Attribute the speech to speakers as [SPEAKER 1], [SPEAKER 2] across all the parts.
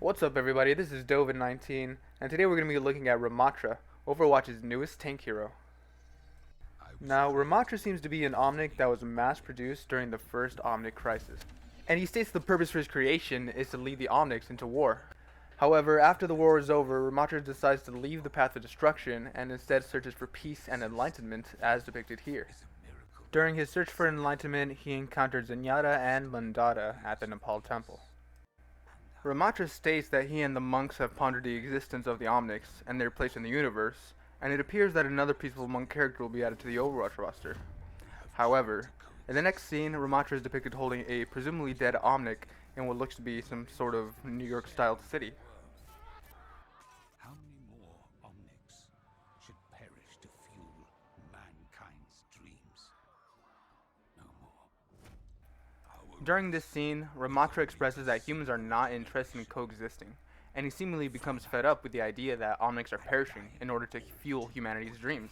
[SPEAKER 1] What's up everybody, this is Dovin19, and today we're going to be looking at Ramattra, Overwatch's newest tank hero. Now, Ramattra seems to be an Omnic that was mass-produced during the first Omnic crisis, and he states the purpose for his creation is to lead the Omnics into war. However, after the war is over, Ramattra decides to leave the path of destruction and instead searches for peace and enlightenment as depicted here. During his search for enlightenment, he encountered Zenyatta and Mandata at the Nepal temple. Ramattra states that he and the monks have pondered the existence of the Omnics and their place in the universe, and it appears that another peaceful monk character will be added to the Overwatch roster. However, in the next scene, Ramattra is depicted holding a presumably dead Omnic in what looks to be some sort of New York-styled city.
[SPEAKER 2] How many more Omnics should perish to fuel mankind's dreams? No more.
[SPEAKER 1] During this scene, Ramattra expresses that humans are not interested in coexisting, and he seemingly becomes fed up with the idea that Omnics are perishing in order to fuel humanity's dreams.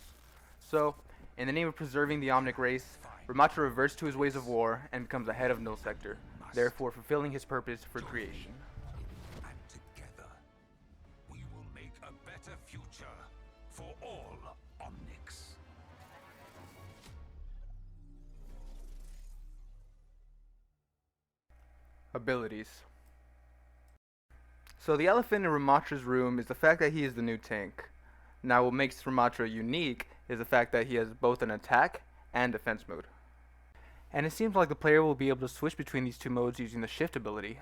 [SPEAKER 1] So, in the name of preserving the Omnic race, Ramattra reverts to his ways of war and becomes the head of Null Sector, therefore fulfilling his purpose for creation.
[SPEAKER 2] And together, we will make a better future for all Omnics.
[SPEAKER 1] Abilities. So the elephant in Ramattra's room is the fact that he is the new tank. Now what makes Ramattra unique is the fact that he has both an attack and defense mode. And it seems like the player will be able to switch between these two modes using the shift ability.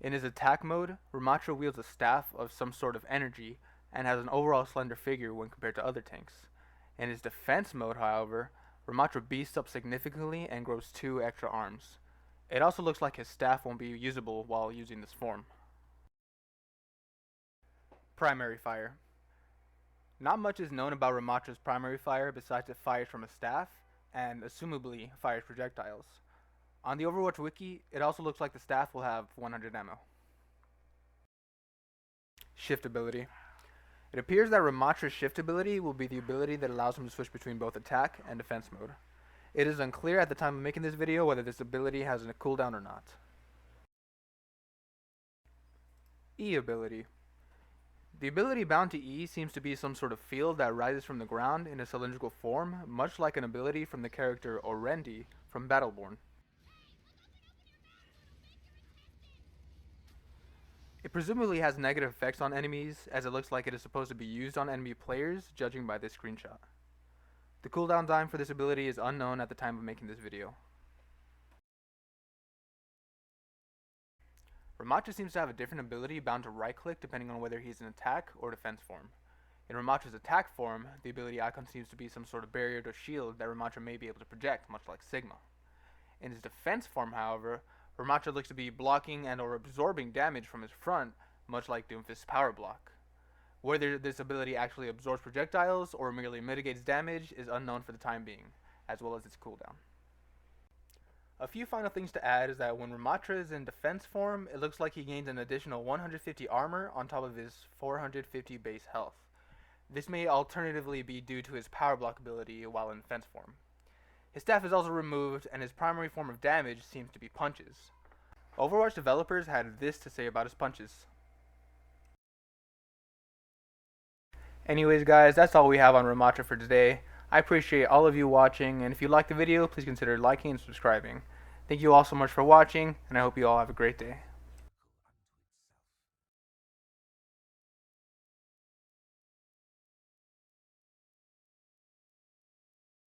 [SPEAKER 1] In his attack mode, Ramattra wields a staff of some sort of energy and has an overall slender figure when compared to other tanks. In his defense mode, however, Ramattra beasts up significantly and grows 2 extra arms. It also looks like his staff won't be usable while using this form. Primary fire. Not much is known about Ramattra's primary fire besides it fires from a staff and assumably fires projectiles. On the Overwatch wiki, it also looks like the staff will have 100 ammo. Shift ability. It appears that Ramattra's shift ability will be the ability that allows him to switch between both attack and defense mode. It is unclear at the time of making this video whether this ability has a cooldown or not. E ability. The ability bound to E seems to be some sort of field that rises from the ground in a cylindrical form, much like an ability from the character Orendi from Battleborn. It presumably has negative effects on enemies, as it looks like it is supposed to be used on enemy players, judging by this screenshot. The cooldown time for this ability is unknown at the time of making this video. Ramattra seems to have a different ability bound to right click depending on whether he's in attack or defense form. In Ramattra's attack form, the ability icon seems to be some sort of barrier or shield that Ramattra may be able to project, much like Sigma. In his defense form, however, Ramattra looks to be blocking and or absorbing damage from his front, much like Doomfist's power block. Whether this ability actually absorbs projectiles or merely mitigates damage is unknown for the time being, as well as its cooldown. A few final things to add is that when Ramattra is in defense form, it looks like he gains an additional 150 armor on top of his 450 base health. This may alternatively be due to his power block ability while in defense form. His staff is also removed, and his primary form of damage seems to be punches. Overwatch developers had this to say about his punches. Anyways guys, that's all we have on Ramattra for today. I appreciate all of you watching, and if you liked the video, please consider liking and subscribing. Thank you all so much for watching, and I hope you all have a great day.